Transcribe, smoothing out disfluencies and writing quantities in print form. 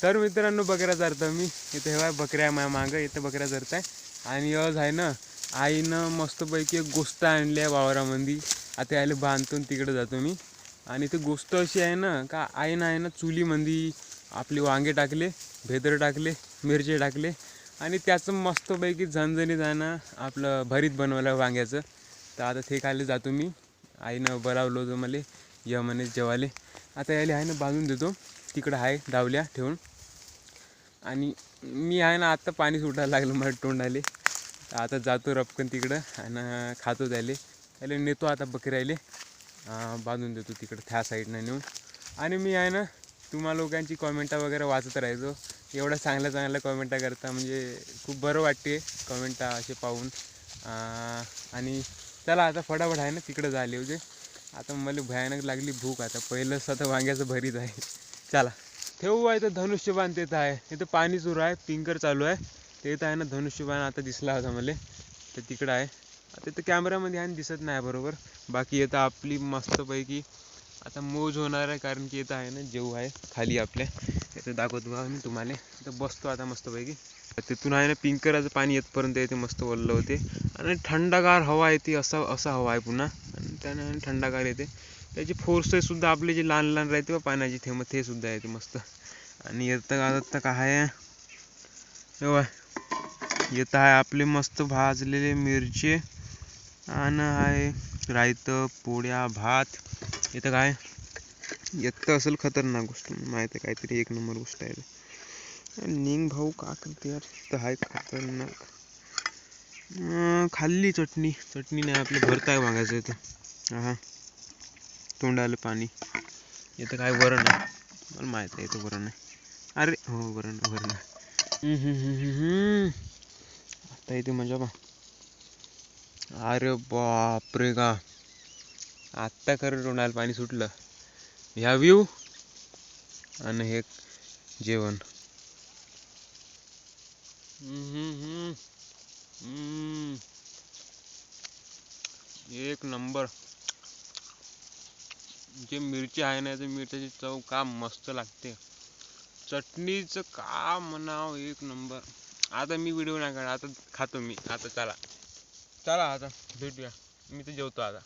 तर मित्रांनो बकऱ्या चरतो मी इथे. हे बकऱ्या माझ्या मागं इथं बकऱ्या चरताय. आणि आज आहे ना आईनं मस्तपैकी एक गोष्ट आणली आहे वावरामध्ये. आता यायला बांधतो तिकडे जातो मी. आणि ती गोष्ट अशी आहे ना का आईनं आहे ना चुलीमध्ये आपले वांगे टाकले, भेदर टाकले, मिरचे टाकले आणि त्याचं मस्तपैकी झणझणीत आहे ना आपलं भरीत बनवलं वांग्याचं. तर आता ते खायला जातो मी. आईनं बोलावलं होतं मला या म्हणे जेवाले. आता यायला आहे ना बांधून देतो. तिकडं आहे डावल्या ठेवून. आणि मी आहे ना आत्ता पाणी सुटायला लागलं माझ्या तोंडाले. आता जातो रपकन तिकडं आणि खातो त्याला नेतो आता बकऱ्याले बांधून देतो तिकडं त्या साईडनं नेऊन. आणि मी आहे ना तुम्हा लोकांची कॉमेंटा वगैरे वाचत राहायचो. एवढ्या चांगल्या चांगल्या कॉमेंटा करता म्हणजे खूप बरं वाटते कॉमेंटा असे पाहून. आणि चला आता फटाफट आहे ना तिकडं झाले होते. आता मला भयानक लागली भूक. आता पहिलं स्वतः वांग्याचं भरीत आहे. चला ठेवू आहे तर धनुष्यबाण तेच आहे. इथं पाणी सुरू आहे, पिंकर चालू आहे. तेच आहे ना धनुष्यबाण आता दिसला होता मला. तर तिकडं आहे. आता तर कॅमेरामध्ये आहे दिसत नाही बरोबर. बाकी येतं आपली मस्तपैकी आता मौज होणार आहे. कारण की येतं आहे ना जेव आहे खाली आपल्या. इथं दाखवतो बघा मी तुम्हाला. इथं बसतो आता मस्तपैकी. तिथून आहे ना पिंकराचं पाणी येतपर्यंत येते मस्त ओललं होते. आणि थंडगार हवा येते असा हवा आहे पुन्हा. आणि त्याने थंडगार येते. त्याची फोर्ससुद्धा आपले जे लहान लहान राहते व पाण्याची थेंब ते सुद्धा येते मस्त. आणि येतं आता काय आहे येतं आहे आपले मस्त भाजलेले मिरचे आणि आहे रायतं पोळ्या भात. इथं काय येतं असेल खतरनाक गोष्ट माहीत आहे. काहीतरी एक नंबर गोष्ट आहे. निंग भाऊ का करते यार. तर आहे खतरनाक. खाल्ली चटणी नाही आपली भरताय वांगायचं इथं. हा तोंडाला पाणी. इथं काय वरण आहे मला माहीत आहे. इथं वरण आहे. अरे हो वरण. आता इथे मजा बा. अरे बापरे का आत्ता खरं तोंडाला पाणी सुटलं. ह्या व्ह्यू आणि हे जेवण. एक नंबर. जे मिरची आहे ना ते मिरच्याची चव का मस्त लागते. चटणीचं का म्हणाव एक नंबर. आता मी व्हिडिओ नाही काढ. आता खातो मी. आता चला आता भेटूया. मी तर जेवतो आता.